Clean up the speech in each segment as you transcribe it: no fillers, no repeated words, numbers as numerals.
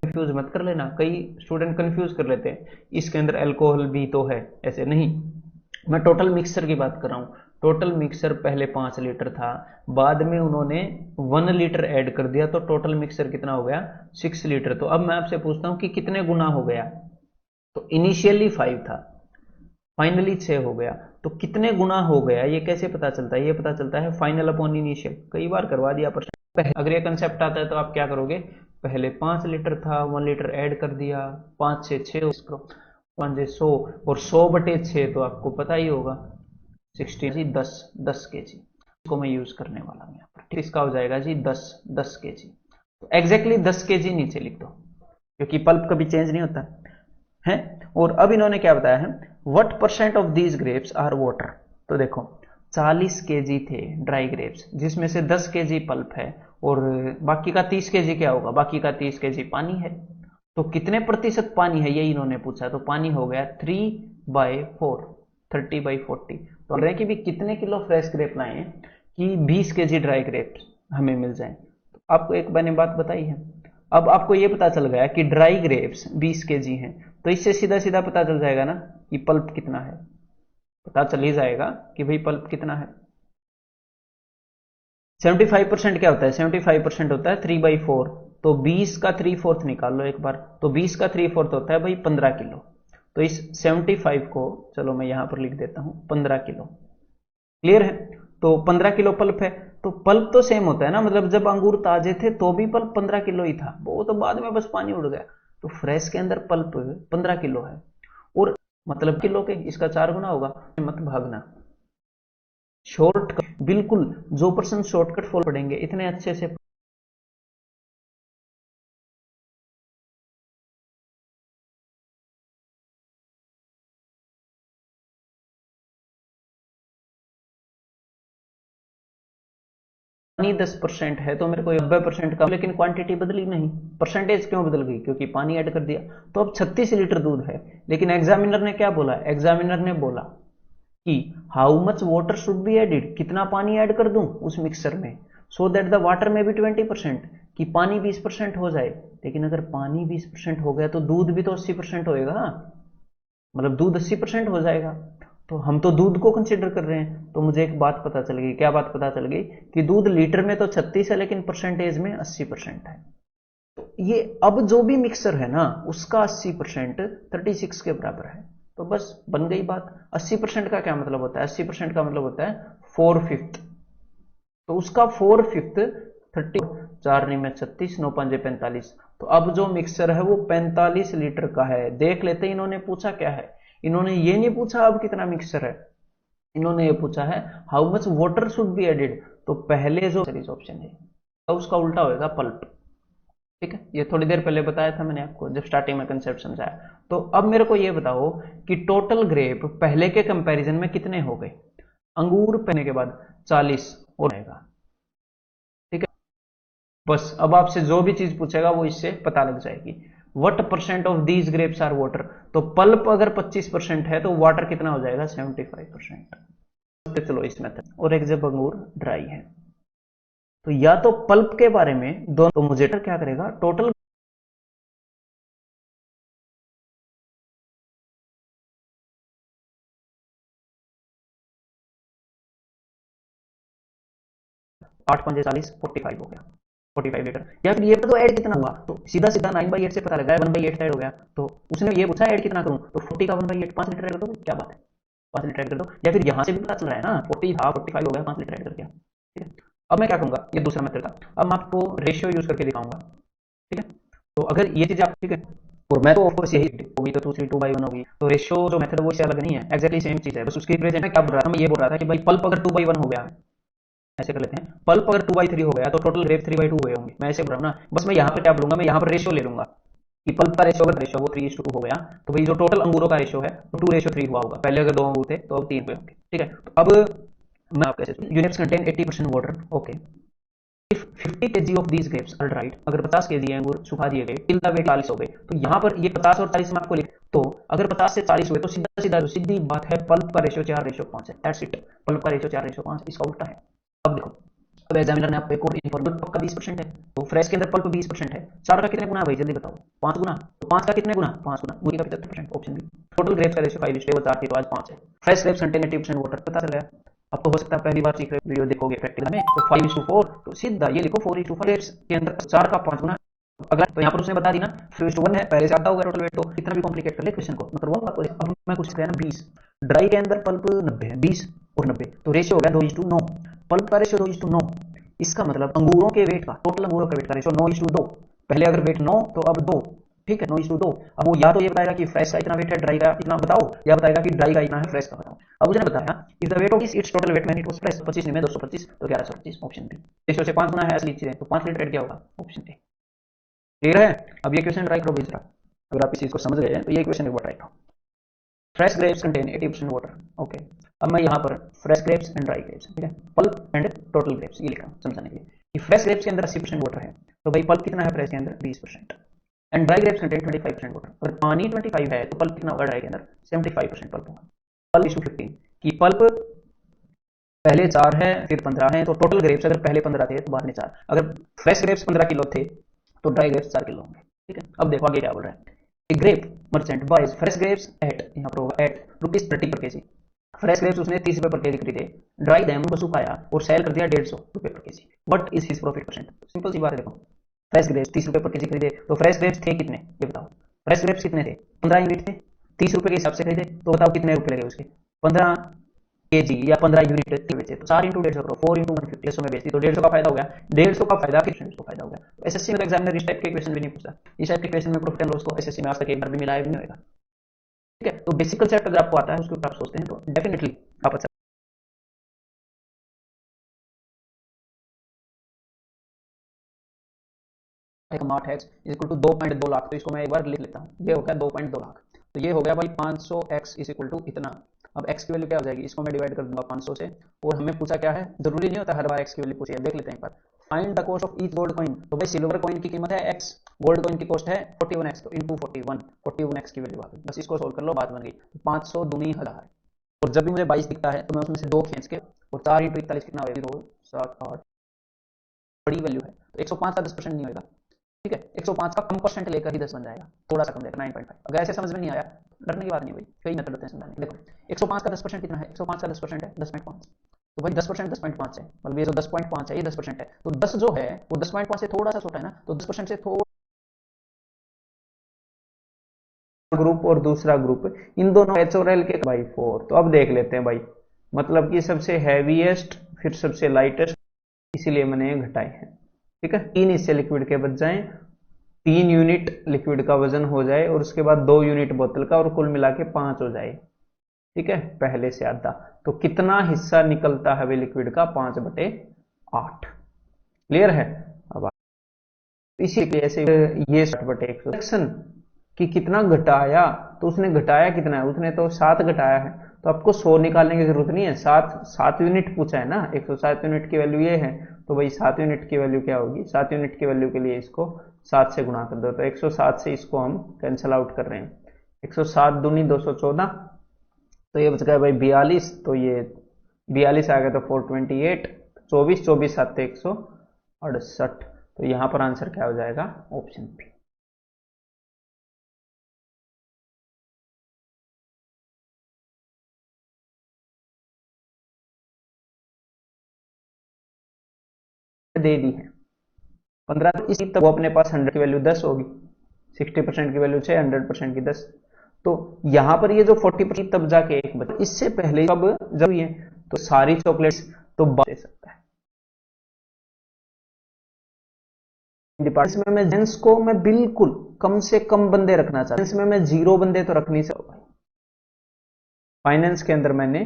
Confuse मत कर लेना, कई स्टूडेंट कंफ्यूज कर लेते हैं इसके अंदर अल्कोहल भी तो है, ऐसे नहीं। मैं टोटल मिक्सचर की बात कर रहा हूँ। टोटल मिक्सचर पहले 5 लीटर था, बाद में उन्होंने 1 लीटर ऐड कर दिया, तो टोटल मिक्सचर कितना हो गया 6 लीटर। तो अब मैं आपसे पूछता हूँ कि कितने गुना हो गया, तो इनिशियली 5 था, फाइनली 6 हो गया, तो कितने गुना हो गया ये कैसे पता चलता है, ये पता चलता है फाइनल अपॉन इनिशियल। कई बार करवा दिया प्रश्न। अगर ये कंसेप्ट आता है तो आप क्या करोगे, पहले 5 लीटर था, 1 लीटर ऐड कर दिया, 5 से 6 करो, 5 से 100, और 100/6 तो आपको पता ही होगा 60 जी 10 केजी। इसको मैं यूज करने वाला हूँ यहाँ पर। इसका हो जाएगा जी 10 केजी। तो एग्जैक्टली 10 केजी नीचे लिख दो, क्योंकि पल्प कभी चेंज नहीं होता है। और अब इन्होंने क्या बताया है, what % of these grapes are water. तो देखो 40 केजी थे ड्राई ग्रेप्स, जिसमें से 10 केजी पल्प है, और बाकी का 30 केजी क्या होगा, बाकी का 30 केजी पानी है। तो कितने प्रतिशत पानी है ये इन्होंने पूछा, तो पानी हो गया 3/4, 30/40। तो बोल रहे हैं कि भी कितने किलो फ्रेश ग्रेप लाए कि 20 केजी ड्राई ग्रेप्स हमें मिल जाए। तो आपको एक मैंने बात बताई है, अब आपको ये पता चल गया कि ड्राई ग्रेप्स 20 केजी हैं, तो इससे सीधा सीधा पता चल जाएगा ना कि पल्प कितना है, पता चल ही जाएगा कि भाई पल्प कितना है। 75% क्या होता है, 75% होता है 3/4, तो 20 का 3/4 निकाल लो एक बार, तो 20 का 3/4 होता है भाई 15 किलो। तो इस 75 को चलो मैं यहां पर लिख देता हूं 15 किलो। क्लियर है, तो 15 किलो पल्प है। तो पल्प तो सेम होता है ना, मतलब जब अंगूर ताजे थे तो भी पल्प 15 किलो ही था, वो तो बाद में बस पानी उड़ गया। तो फ्रेश के अंदर पल्प 15 किलो है, और मतलब किलो के इसका 4 गुना होगा। मत भागना, शॉर्टकट बिल्कुल, जो पर्सन शॉर्टकट फॉलो पढ़ेंगे इतने अच्छे से। 10% है तो मेरे को 90% का, लेकिन क्वांटिटी बदली नहीं, परसेंटेज क्यों बदल गई, क्योंकि पानी ऐड कर दिया। तो अब 36 लीटर दूध है, लेकिन एग्जामिनर ने क्या बोला, एग्जामिनर ने बोला कि how much water should be added, कितना पानी ऐड कर दूं उस मिक्सर में, सो दैट द वाटर में भी 20%, कि पानी 20% हो जाए। लेकिन अगर पानी 20% हो गया तो दूध भी तो 80% होएगा, मतलब दूध 80% हो जाएगा। तो हम तो दूध को कंसिडर कर रहे हैं। तो मुझे एक बात पता चल गई, क्या बात पता चल गई, कि दूध लीटर में तो 36 है, लेकिन परसेंटेज में 80% है। तो ये अब जो भी मिक्सर है ना उसका 80% 36 के बराबर है। तो बस बन गई बात। 80% का क्या मतलब होता है, 80% का मतलब होता है 4/5। तो उसका 4/5 30, 4 नहीं में 36, 9 5 45। तो अब जो मिक्सचर है वो 45 लीटर का है। देख लेते इन्होंने पूछा क्या है, इन्होंने ये नहीं पूछा अब कितना मिक्सचर है, इन्होंने ये पूछा है how much water should be added. तो पहले जो ऑप्शन है तो उसका उल्टा होगा पल्प। ठीक है, ये थोड़ी देर पहले बताया था मैंने आपको जब स्टार्टिंग में कंसेप्ट समझाया। तो अब मेरे को ये बताओ कि टोटल ग्रेप पहले के कंपैरिजन में कितने हो गए, अंगूर पहने के बाद 40 हो जाएगा। ठीक है, बस अब आपसे जो भी चीज पूछेगा वो इससे पता लग जाएगी। What % of these grapes are water, तो पल्प अगर 25% है तो वाटर कितना हो जाएगा 75%। तो चलो इस मेथड, और एक जब अंगूर ड्राई है तो या तो पल्प के बारे में दोनों, तो मुझे क्या करेगा टोटल 8 5 40 45 हो गया, 45 लीटर। या फिर ये तो ऐड कितना हुआ, तो सीधा सीधा 9/8 से पता लगा है 1/8 ऐड हो गया। तो उसने ये पूछा ऐड कितना करूं, तो 40 का 1/8 5 लीटर ऐड कर दो, क्या बात है 5 लीटर ऐड कर दो। या फिर यहां से भी पता चल रहा है ना 40 था 45 हो गया 5 लीटर ऐड कर दिया। ठीक है, अब मैं क्या करूंगा, ये दूसरा मेथड था। अब मैं आपको रेशियो यूज करके दिखाऊंगा। ठीक है, तो अगर ये चीज आप, ठीक है, और मैं तो ऑफकोर्स यही होगी, तो दूसरी 2/1 होगी। तो रेशियो जो मेथड है वो इससे अलग नहीं है, एक्जैक्टली सेम चीज है, बस उसकी रिप्रेजेंट में क्या बोल रहा था, मैं ये बोल रहा था कि भाई पल्प अगर 2/1 हो गया, ऐसे कर लेते हैं, पल्प अगर 2/3 हो गया तो टोटल ग्रेप 3/2 हुए होंगे। मैं ऐसे बोल रहा हूँ ना, बस मैं यहाँ पर क्या बोलूंगा, मैं यहाँ पर रेशियो ले लूंगा कि पल्प का रेशियो अगर रेशियो वो 3:2 हो गया, तो भाई जो टोटल अंगूरों का रेशियो है वो 2:3 हुआ होगा। पहले अगर 2 अंगूर थे तो अब 3 हुए होंगे। ठीक है, तो अब मैं आप कैसे, units contain 80% water, okay. If 50 kg of these grapes are dried, अगर 50 kg अंगूर सुखा दिए गए, टिल द वेट 40 हो गए। तो यहाँ पर ये 50 और 40 में आपको लिख, तो अगर 50 से 40 हुए तो सीधा सीधा सीधी बात है पल्प का रेशियो 4:5 है, दैट्स इट। पल्प का रेशियो 4:5, इसका उल्टा है। अब देखो अब एग्जामिनर ने आपको एक और इन्फॉर्म पल्प का 20% है, तो फ्रेश के अंदर पल्प 20% है, 4 का कितने गुना है भाई जल्दी बताओ? 5 गुना, तो 5 का कितने गुना? 5 गुना, मूली का 75%, ऑप्शन बी। टोटल ग्रेप्स का रेशियो 5 टेबल 4 थी तो आज 5 है। फ्रेश ग्रेप्स कंटेन 80% वाटर, पता चल गया आपको। हो सकता है पहली बार सीख रहे वीडियो देखोगे प्रैक्टिकल में, तो 5:4 तो सीधा ये लिखो 4:5 ग्रेप्स के अंदर 4 का 5 गुना। अगला तो यहाँ पर उसने बता दी ना 3:1 है, पहले से आता होगा टोटल वेट, तो इतना भी कॉम्प्लिकेट कर ले क्वेश्चन को, मतलब वो बात बोले। अब मैं कुछ कहना 20, ड्राई के अंदर पल्प 90 है, 20 और 90 तो रेशियो हो गया 2:9, पल्प का रेशियो 2:9। इसका मतलब अंगूरों के वेट का, टोटल अंगूरों का वेट का रेशियो 9:2, पहले अगर वेट 9 तो अब 2, ठीक है 9:2। अब वो या तो ये बताएगा कि फ्रेश का इतना वेट है, ड्राई का इतना बताओ, या बताएगा कि ड्राई का इतना है, फ्रेश का बताओ। अब उसने बताया if the weight of its total weight when it was fresh 25 में 225 तो 1125, ऑप्शन बी। रेशियो से 5 गुना है असली चीजें, तो 5 लीटर क्या होगा? Option A. क्लियर है? अब ये क्वेश्चन ट्राई करो बेचारा, अगर आप इस चीज को समझ गए हैं तो ये क्वेश्चन एक बार ट्राई करो। Fresh grapes contain 80% water, okay. अब मैं यहाँ पर fresh grapes and dry grapes, ठीक है, पल्प एंड टोटल ग्रेप्स ये लिखा समझाने के लिए कि फ्रेश ग्रेप्स के अंदर 80% वाटर है, तो भाई पल्प कितना है फ्रेश के अंदर? 20%। And dry grapes contain 25% water, अगर पानी 25 है तो पल्प कितना होगा ड्राई के अंदर? 75% पल्प होगा। पल्प इशू 15 की पल्प पहले 4 है फिर 15 है, तो टोटल ग्रेप्स अगर पहले 15 थे तो बाद में 4, अगर फ्रेश ग्रेप्स 15 किलो थे तो ड्राई ग्रेप्स 4 किलो होंगे, ठीक है। अब देखो आगे क्या बोल रहा है, a grape merchant buys fresh grapes at, यहाँ पर होगा एट ₹30 पर केजी। फ्रेश ग्रेप्स उसने 30 रुपए पर केजी खरीदे, ड्राई देम उनको सुखाया और सेल कर दिया 150 रुपए पर kg. What is his profit percent? Simple सी बात है, देखो फ्रेश ग्रेप्स 30 रुपए पर केजी खरीदे, तो फ्रेश ग्रेप्स थे कितने ये बताओ? फ्रेश ग्रेप्स कितने थे? 15 यूनिट थे, 30 रुपए के हिसाब से खरीदे, तो बताओ कितने रुपए लगे उसके? 15 केजी या 15 यूनिट बेचे, तो 4 इंटू 150 करो, 4 इंटू 150 100 में बेचती तो 150 का फायदा हो गया, 150 का फायदा किस को फायदा हो गया। तो एसएससी में तो एग्जामिनर इस टाइप के क्वेश्चन भी नहीं पूछता, इस टाइप के क्वेश्चन में प्रॉफिट एंड लॉस को एसएससी में आज तक एक बार भी मिलाया भी नहीं होगा, ठीक है। तो बेसिक कंसेप्ट अगर आपको आता है उसके ऊपर आप सोचते हैं तो डेफिनेटली आप अच्छा मार्ट हैक्स इज इक्वल टू 2.2 लाख, तो इसको मैं एक बार लिख लेता हूँ, ये हो गया 2.2 लाख, तो ये हो गया भाई 500x इज इक्वल टू इतना। अब x की वैल्यू क्या हो जाएगी, इसको मैं डिवाइड कर दूंगा 500 से, और हमें पूछा क्या है, जरूरी नहीं होता हर बार x की वैल्यू पूछी है, देख लेते हैं एक बार। Find the cost of each gold coin, तो भाई सिल्वर कॉइन की कीमत है x, गोल्ड कॉइन की कॉस्ट है 41x, तो इंटू 41x की वैल्यू आ गई, बस इसको सोल्व कर लो, बात बन गई। 500 दूनी 1000, और जब भी मुझे 22 दिखता है तो मैं उसमें से 2 खींच के, और 4 इंटू 41 कितना होगा? 2 7 8, बड़ी वैल्यू है तो 105 का 10% नहीं होगा, ठीक है। 105 का कम परसेंट लेकर ही 10 बन जाएगा, थोड़ा सा कम लेकर 9.5। अगर ऐसे समझ में नहीं आया डरने की बात नहीं भाई, कई मेथड होते हैं समझाने के। देखो 105 का 10% कितना है? 105 का 10% है 10.5, तो भाई 10% 10.5 है, मतलब ये जो 10.5 है ये 10% है, तो 10 जो है वो 10.5 से थोड़ा सा छोटा है ना, तो 10% से थोड़ा ग्रुप और दूसरा ग्रुप, इन दोनों एच और एल के बाई 4, तो अब देख लेते हैं भाई, मतलब कि सबसे हैवीएस्ट फिर सबसे लाइटेस्ट, इसीलिए मैंने घटाए हैं, ठीक है। 3 इससे लिक्विड के बच जाएं, 3 यूनिट लिक्विड का वजन हो जाए, और उसके बाद 2 यूनिट बोतल का, और कुल मिला के 5 हो जाए, ठीक है, पहले से आधा। तो कितना हिस्सा निकलता है वे लिक्विड का? 5/8। क्लियर है? अब इसी ऐसे ये 60/100 कि कितना घटाया, तो उसने घटाया कितना है? उसने तो 7 घटाया है, तो आपको 100 निकालने की जरूरत नहीं है, 7 यूनिट पूछा है ना, 107 यूनिट की वैल्यू ये है, तो भाई 7 यूनिट की वैल्यू क्या होगी? 7 यूनिट की वैल्यू के लिए इसको 7 से गुणा कर दो, तो 107 से इसको हम कैंसिल आउट कर रहे हैं, 107 दूनी 214, तो ये बच गया भाई 42, तो ये 42 आ गया, तो 428, 24 24 7 168, तो यहां पर आंसर क्या हो जाएगा? Option B. दे दी है 15, तो इसी तक वो अपने पास 100 की वैल्यू 10 होगी, 60% की वैल्यू 6, 100% की 10, तो यहां पर ये जो 40% तब जाके एक बचा, इससे पहले अब जब ये तो सारी चॉकलेट्स तो दे सकता है। डिपार्टमेंट में मैं जेंट्स को मैं बिल्कुल कम से कम बंदे रखना चाहता हूं, इसमें मैं 0 बंदे तो रख नहीं सकता। फाइनेंस के अंदर मैंने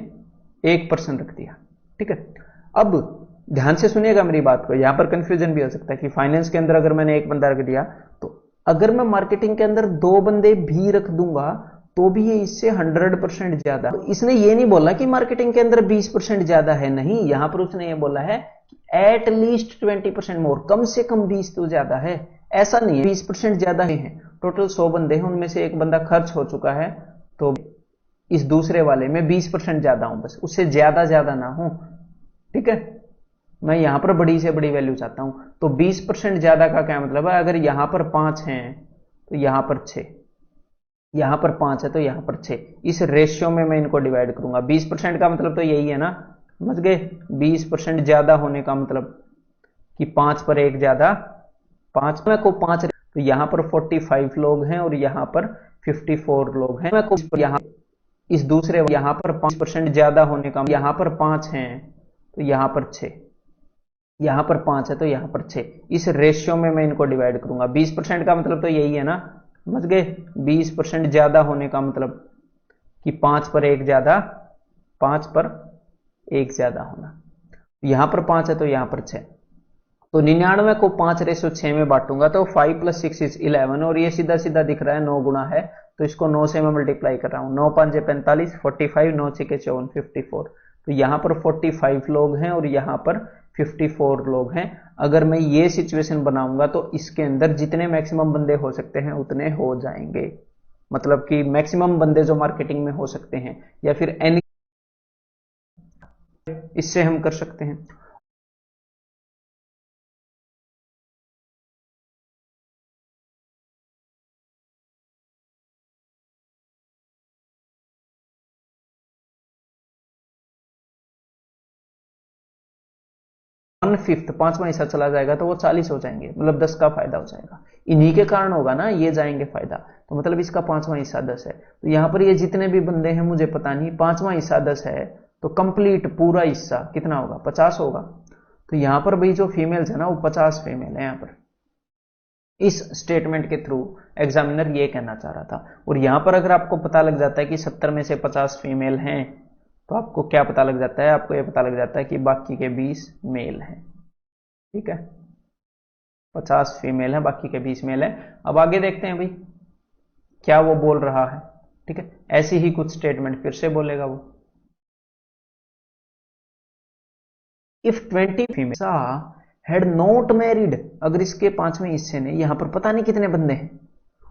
1% रख दिया, ठीक है। अब ध्यान से सुनिएगा मेरी बात को, यहां पर कंफ्यूजन भी हो सकता है कि फाइनेंस के अंदर अगर मैंने 1 बंदा रख दिया, तो अगर मैं मार्केटिंग के अंदर 2 बंदे भी रख दूंगा तो भी ये इससे 100% ज्यादा। तो इसने ये नहीं बोला कि मार्केटिंग के अंदर 20% ज्यादा है, नहीं, यहां पर उसने ये बोला है एट लीस्ट 20% मोर, कम से कम 20 तो ज्यादा है, ऐसा नहीं है 20% ज्यादा ही है। टोटल 100 बंदे हैं, उनमें से 1 बंदा खर्च हो चुका है, तो इस दूसरे वाले में 20% ज्यादा हूं, बस उससे ज्यादा ना हो, ठीक है। मैं यहां पर बड़ी से बड़ी वैल्यू चाहता हूं, तो 20% ज्यादा का क्या मतलब है, अगर यहां पर 5 है तो यहां पर 6, यहां पर 5 है तो यहां पर 6, इस रेशियो में मैं इनको डिवाइड करूंगा। 20% का मतलब तो यही है ना, समझ गए। 20% ज्यादा होने का मतलब कि 5 पर 1 ज्यादा 5 में को 5, तो यहां पर 45 लोग हैं और यहां पर 54 लोग हैं। मैं को यहां इस दूसरे यहां पर 5% ज्यादा होने का, यहां पर 5 है तो यहां पर 6, यहां पर 5 है तो यहां पर 6, इस रेशियो में मैं इनको डिवाइड करूंगा। 20% का मतलब तो यही है ना, समझ गए। 20% ज्यादा होने का मतलब कि 5 पर 1 ज्यादा 5 पर 1 ज्यादा होना, यहां पर 5 है तो यहां पर 6, तो 99 को 5:6 में बांटूंगा तो 5 + 6 = 11, और ये सीधा सीधा दिख रहा है 9 गुना है, तो इसको 9 से मैं मल्टीप्लाई कर रहा हूं। 9 5 45, 45, 9 6 54, 54, तो यहां पर 45 लोग हैं और यहां पर 54 लोग हैं। अगर मैं ये सिचुएशन बनाऊंगा तो इसके अंदर जितने मैक्सिमम बंदे हो सकते हैं उतने हो जाएंगे, मतलब कि मैक्सिमम बंदे जो मार्केटिंग में हो सकते हैं, या फिर एन इससे हम कर सकते हैं। 1/5 पांचवा हिस्सा चला जाएगा तो वो 40 हो जाएंगे, मतलब 10 का फायदा हो जाएगा। इन्हीं के कारण होगा ना ये जाएंगे फायदा, तो मतलब इसका पांचवा हिस्सा 10 है। तो यहां पर ये जितने भी बंदे हैं मुझे पता नहीं, पांचवा हिस्सा 10 है तो कंप्लीट पूरा हिस्सा कितना होगा, 50 होगा। तो यहां पर भाई जो फीमेल्स है ना वो 50 फीमेल है। यहां पर इस स्टेटमेंट के थ्रू एग्जामिनर ये कहना चाह रहा था। और यहां पर अगर आपको पता लग जाता है कि 70 में से 50 फीमेल हैं, तो आपको क्या पता लग जाता है, आपको ये पता लग जाता है कि बाकी के 20 मेल हैं। ठीक है, 50 फीमेल है, बाकी के 20 मेल है। अब आगे देखते हैं भाई क्या वो बोल रहा है। ठीक है, ऐसी ही कुछ स्टेटमेंट फिर से बोलेगा वो। If 20 female had not married, अगर इसके पांचवें हिस्से ने, यहां पर पता नहीं कितने बंदे हैं,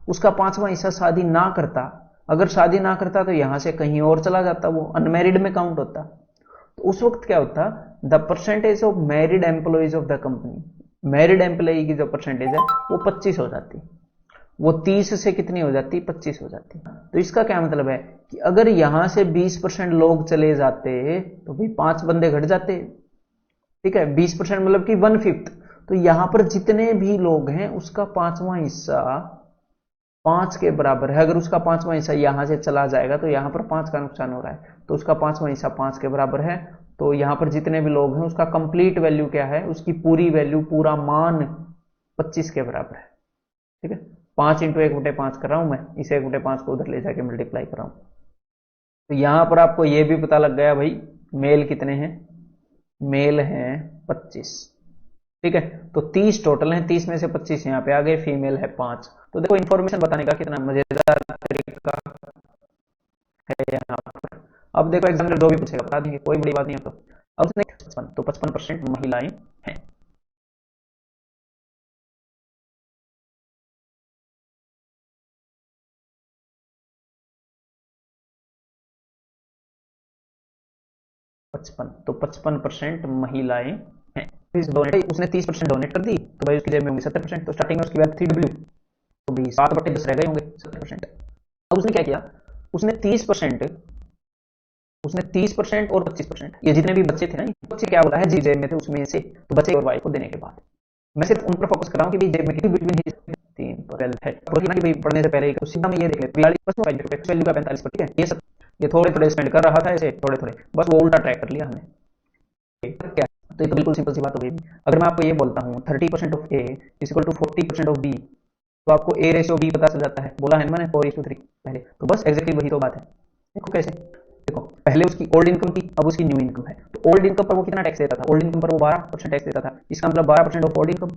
उसका पांचवा हिस्सा शादी ना करता, अगर शादी ना करता तो यहां से कहीं और चला जाता, वो अनमैरिड में काउंट होता। तो उस वक्त क्या होता, the percentage of married employees of the company, married employee की जो परसेंटेज है वो 25 हो जाती, वो 30 से कितनी हो जाती, 25 हो जाती। तो इसका क्या मतलब है कि अगर यहां से 20% लोग चले जाते तो भाई 5 बंदे घट जाते। ठीक है, 20% मतलब कि 1/5, तो यहां पर जितने भी लोग हैं उसका पांचवा हिस्सा 5 के बराबर है। अगर उसका पांचवा हिस्सा यहां से चला जाएगा तो यहां पर 5 का नुकसान हो रहा है, तो उसका पांचवा हिस्सा 5 के बराबर है। तो यहां पर जितने भी लोग हैं उसका कंप्लीट वैल्यू क्या है, उसकी पूरी वैल्यू, पूरा मान 25 के बराबर है। ठीक है, 5 × 1/5 कर रहा हूं मैं, इसे 1/5 को उधर ले जाके मल्टीप्लाई कर रहा हूं। तो यहां पर आपको यह भी पता लग गया भाई मेल कितने हैं, मेल हैं 25। ठीक है, तो 30 टोटल हैं, 30 में से 25 यहाँ पे आ गए, फीमेल है 5। तो देखो इन्फॉर्मेशन बताने का कितना मजेदार तरीका है यहाँ पर। अब देखो एग्जामिनर जो भी पूछेगा बता देंगे, कोई बड़ी बात नहीं है। तो अब उसने 55, तो 55% महिलाएं हैं। पचपन, तो 55% महिलाएं हैं। डोनेट उसने 30% डोनेट कर दी, तो भाई उसकी जेब में होंगे 70%। तो स्टार्टिंग में उसकी वैल्यू थी डब्ल्यू, तो भाई 7/10 रह गए होंगे 70%। अब उसने क्या किया, उसने 30%, उसने 30% और 25%, ये जितने भी बच्चे थे ना, बच्चे क्या बोला है जी जेब में थे उसमें से, तो बच्चे और वाइफ को देने के बाद मैं सिर्फ उन पर फोकस कर रहा हूँ कि जेब में कितनी बिटवीन ही 3 12 है। ना कि भाई पढ़ने से पहले ही सीधा में ये देख ले 42 वैल्यू का 45 पर। ठीक है, ये सब ये थोड़े थोड़े स्पेंड कर रहा था ऐसे थोड़े थोड़े, बस वो उल्टा ट्रैक कर लिया हमने। क्या, तो ये तो बिल्कुल सिंपल सी बात हो गई। अगर मैं आपको ये बोलता हूँ 30% of A equal to 40% of B, तो आपको ए रेशियो बी पता चल जाता है, बोला है ना मैंने 4:3 पहले, तो बस एग्जैक्टली वही तो बात है। देखो कैसे, देखो पहले उसकी ओल्ड इनकम थी, अब उसकी न्यू इनकम है, तो ओल्ड इनकम पर वो कितना टैक्स देता था, ओल्ड इनकम पर वो 12% टैक्स देता था, इसका मतलब 12% ऑफ ओल्ड इनकम,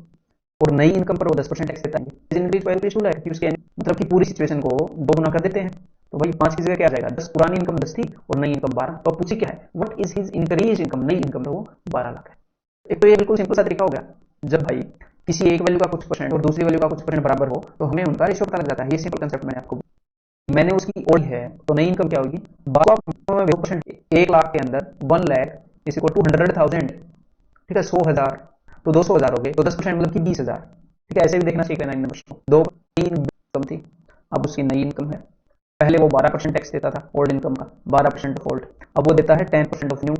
और नई इनकम पर वो 10% टैक्स देता है। Increase by rupees two lakh, कि उसके मतलब कि पूरी सिचुएशन को दो गुना कर देते हैं। तो भाई 5 की जगह क्या आ जाएगा 10, पुरानी इनकम 10 थी और नई इनकम 12, तो अब पूछिए क्या है, what is his increase income, नई इनकम तो वो 12 लाख है। एक तो ये बिल्कुल सिंपल सा तरीका हो गया, जब भाई किसी एक वैल्यू का कुछ परसेंट और दूसरी वैल्यू का कुछ परसेंट बराबर हो तो हमें उनका रेशियो पता लग जाता है। ये सिंपल कंसेप्ट मैंने आपको, मैंने उसकी ओल्ड है तो नई इनकम क्या होगी 12%, 1 लाख के अंदर 1 लाख इज इक्वल टू 100,000। ठीक है, 100,000 तो 200,000 हो गए, तो 10% मतलब कि 20,000। ठीक है, ऐसे भी देखना सीख लेना इन नंबर्स को। 2 3 इनकम थी, अब उसकी नई इनकम है। पहले वो 12% टैक्स देता था ओल्ड इनकम का, 12% ऑफ ओल्ड, अब वो देता है 10% ऑफ न्यू,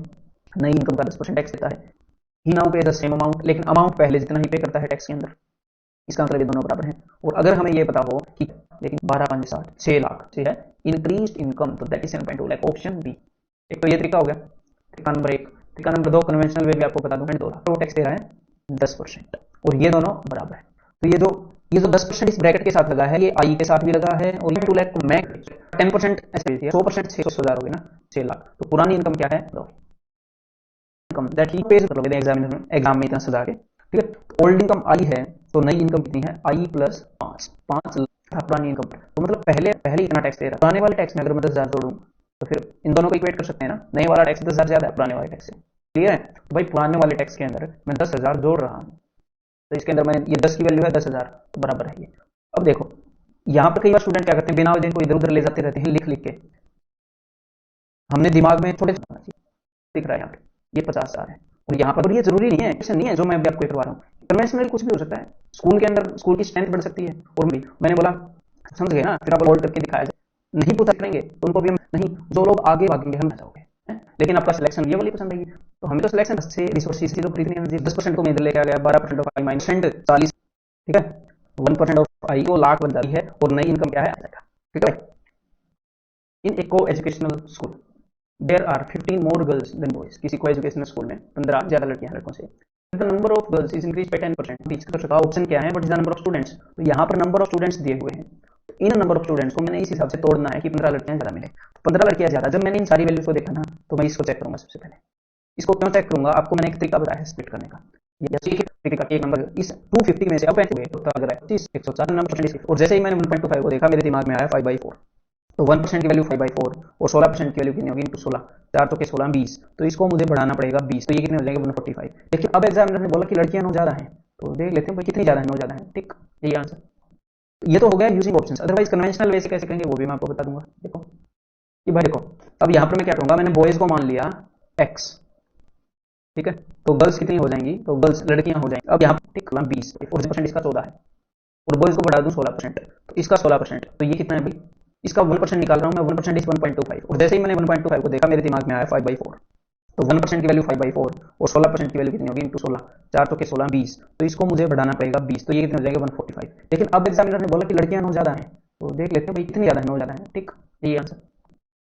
नई इनकम का 10% टैक्स देता है। ही नाउ पे द सेम अमाउंट, लेकिन अमाउंट पहले जितना ही पे करता है टैक्स के अंदर। इसका मतलब ये दोनों बराबर हैं। और अगर हमें ये पता हो कि लेकिन 12 5 60 6 लाख से है इंक्रीज इनकम, तो that is 7.2 lakh, option B. एक तो ये तरीका हो गया, तरीका नंबर 1। तरीका नंबर 2 कन्वेंशनल वे भी आपको बता दूं, 2 लाख तो टैक्स दे रहा है 10%, और ये दोनों बराबर है। तो ये जो 10% इस ब्रैकेट के साथ लगा है, ये आई के साथ भी लगा है, और ये 2 लाख को मैं 10% ऐसे 100% 600,000 हो गए ना, 6 लाख। तो पुरानी इनकम क्या है, इनकम दैट ही पेज कर लोगे एग्जाम में इतना सजा के। ठीक है, ओल्ड इनकम आई है, तो नई इनकम कितनी है, आई प्लस 5 लाख पुरानी इनकम पर। तो मतलब पहले इतना टैक्स दे रहा है। पुराने वाले टैक्स में अगर मैं 10,000 जोड़ूं, तो फिर इन दोनों को इक्वेट कर सकते हैं ना, नए वाला टैक्स 10,000 ज्यादा है पुराने वाले टैक्स से। क्लियर है? तो भाई पुराने वाले टैक्स के अंदर मैं 10,000 जोड़ रहा हूँ, तो इसके अंदर मैंने ये 10 की वैल्यू है 10,000, तो बराबर है ये। अब देखो यहाँ पर कई बार स्टूडेंट क्या करते हैं, बिना वजह को इधर उधर ले जाते रहते हैं लिख के। हमने दिमाग में छोटे दिख रहा है यहाँ पे, ये 50,000 है, और यहाँ पर ये जरूरी नहीं है, क्वेश्चन नहीं है जो मैं अभी आपको करवा रहा हूँ, कन्वेंशनल कुछ भी हो सकता है। स्कूल के अंदर स्कूल की स्ट्रेंथ बढ़ सकती है। और भी मैंने बोला, समझ गए ना, फिर आप होल्ड करके दिखाया जाए, नहीं पूछा करेंगे तो उनको भी हम नहीं, जो लोग आगे भागेंगे हम जाओगे, लेकिन आपका सिलेक्शन ये वाली पसंद आएगी, तो हमें तो सिलेक्शन से रिसोर्सेज की तो खरीदनी है। 10% को मैं इधर लेके आ गया, 12% ऑफ आई माइनस 40, ठीक है, 1% ऑफ आई को लाख बन जाती है, और नई इनकम क्या है आ जाएगा। ठीक है, इन एक coeducational school there are 15 more girls than boys, किसी को एजुकेशनल स्कूल में 15 ज्यादा लड़कियां हैं लड़कों से। The number of girls is increase by 10%। इसका चौथा ऑप्शन क्या है, what is the number of students, तो यहाँ पर नंबर ऑफ स्टूडेंट्स दिए हुए हैं, तो इन नंबर ऑफ स्टूडेंट्स को मैंने इस हिसाब से तोड़ना है कि 15 लड़कियां ज्यादा मिले, 15 लड़कियां ज्यादा। जब मैंने इन सारी वैल्यूज को देखा ना, तो मैं इसको चेक करूंगा सबसे पहले। इसको क्यों चेक करूंगा, आपको मैंने एक तरीका बताया है स्प्लिट करने का। तरीका एक नंबर इस 250 में से अब लग रहा है 30 104 नंबर, और जैसे ही मैंने 1.25 को देखा, मेरे दिमाग में आया 5/4, तो 1% की वैल्यू 5/4, और 16% की वैल्यू कितनी होगी, इंटू 16, 4 तो के 16 20, तो इसको मुझे बढ़ाना पड़ेगा 20, तो ये कितने हो जाएंगे 145। लेकिन अब एग्जामिनर ने बोला कि लड़कियां 9 ज्यादा हैं, तो देख लेते हैं भाई कितनी ज्यादा है, 9 ज्यादा है, ठीक, यही आंसर। ये तो हो गया using options, otherwise conventional way से कैसे करेंगे वो भी मैं आपको बता दूंगा। देखो कि भाई देखो, अब यहाँ पर मैं क्या करूंगा, मैंने बॉयज को मान लिया x, ठीक है, तो गर्ल्स कितनी हो जाएंगी, तो गर्ल्स लड़कियां हो जाएंगी। अब यहाँ पर ठीक 20, 40% इसका 14 है, और बॉयज को बढ़ा दूं 16%, तो इसका 16%, तो ये कितना है भाई, इसका 1% निकाल रहा हूं मैं, 1% इज 1.25, और जैसे ही मैंने 1.25 को देखा, मेरे दिमाग में आया 5/4, तो 1% की वैल्यू 5/4, और 16% की वैल्यू कितनी होगी, इंटू 16, 4 तो के 16 20, तो इसको मुझे बढ़ाना पड़ेगा 20, तो ये कितने हो जाएगा 145। लेकिन अब एग्जामिनर ने बोला कि लड़कियां 9 ज्यादा हैं, तो देख लेते हैं भाई कितनी ज्यादा है, 9 ज्यादा है, ठीक, यही आंसर।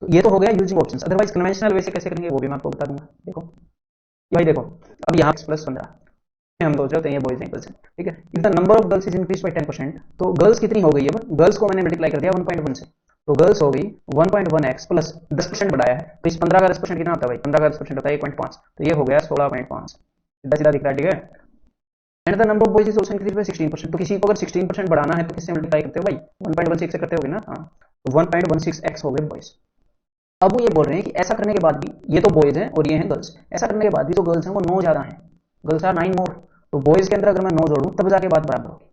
तो ये तो हो गया using options, otherwise conventional way से कैसे करेंगे वो भी मैं आपको बता दूंगा। देखो भाई देखो, अब यहाँ +15 हम सोच रहे होते हैं ये बॉयज हैं गर्ल्स हैं, ठीक है। If the number of girls is increase by 10%, तो गर्ल्स कितनी हो गई है, गर्ल्स को मैंने मल्टीप्लाई कर दिया 1.1 से, तो गर्ल्स हो गई 1.1x प्लस 10% बढ़ाया है, तो इस 15 का 10% कितना होता है भाई, 15 का 10% होता है 1.5, तो ये हो गया 16.5, सीधा सीधा दिख रहा है, ठीक है। And the number of boys is also increase by 16%, तो किसी को अगर 16% बढ़ाना है तो किससे मल्टीप्लाई करते हो भाई, 1.16 से करते होगे ना, हाँ, तो 1.16x हो गए बॉयज। अब वो ये बोल रहे हैं कि ऐसा करने के बाद भी, ये तो बॉयज हैं और ये हैं गर्ल्स, ऐसा करने के बाद भी तो गर्ल्स हैं वो 9 ज्यादा हैं, गर्ल्स आर 9 मोर, तो बॉयज के अंदर अगर मैं 9 जोड़ूं तब जाके बात बराबर होगी,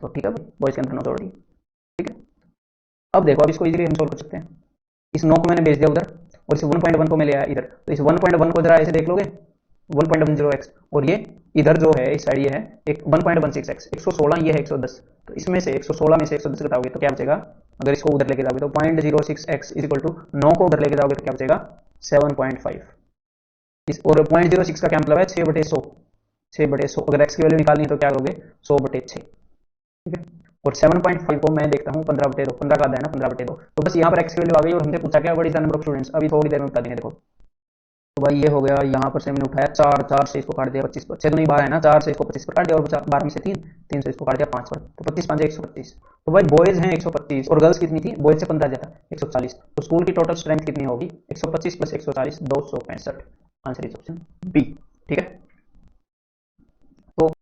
तो ठीक है भाई, बॉयज के अंदर 9 जोड़ दी, ठीक है। अब देखो, अब इसको इजीली हम सोल्व कर सकते हैं। इस 9 को मैंने भेज दिया उधर, और इस 1.1 को मैं ले आया इधर, तो इस 1.1 को जरा ऐसे देख लोगे 1.10x, और ये इधर जो है इस साइड ये है एक 1.16x, 116, ये है 110, तो इसमें से 116 में से 110 घटाओगे तो क्या बचेगा, अगर इसको उधर लेके जाओगे तो 0.06x इज इक्वल टू 9 को उधर लेके जाओगे तो क्या बचेगा 7.5, इस और 0.06 का क्या मतलब है 6/100, 6/100, अगर x की वैल्यू निकालनी है तो क्या करोगे 100/6, ठीक है। और 7.5 को मैं देखता हूँ 15/2, 15 का आधा है ना 15/2, तो बस यहाँ पर x की वैल्यू आ गई, और हमसे पूछा क्या what is the number of students, अभी थोड़ी देर में बता देंगे। देखो तो भाई ये हो गया, यहाँ पर से मैंने उठाया 4, 4 से इसको काट दिया 25 पर, 6 तो नहीं 12 है ना, 4 से इसको 25 पर काट दिया, और 12 में से 3, 3 से इसको काट दिया 5 पर, तो 25 5 125, तो भाई बॉयज हैं 125 और गर्ल्स कितनी थी, बॉयज से 15 ज्यादा 140, तो स्कूल की टोटल स्ट्रेंथ कितनी होगी 125 + 140 265, आंसर इज ऑप्शन बी, ठीक है। तो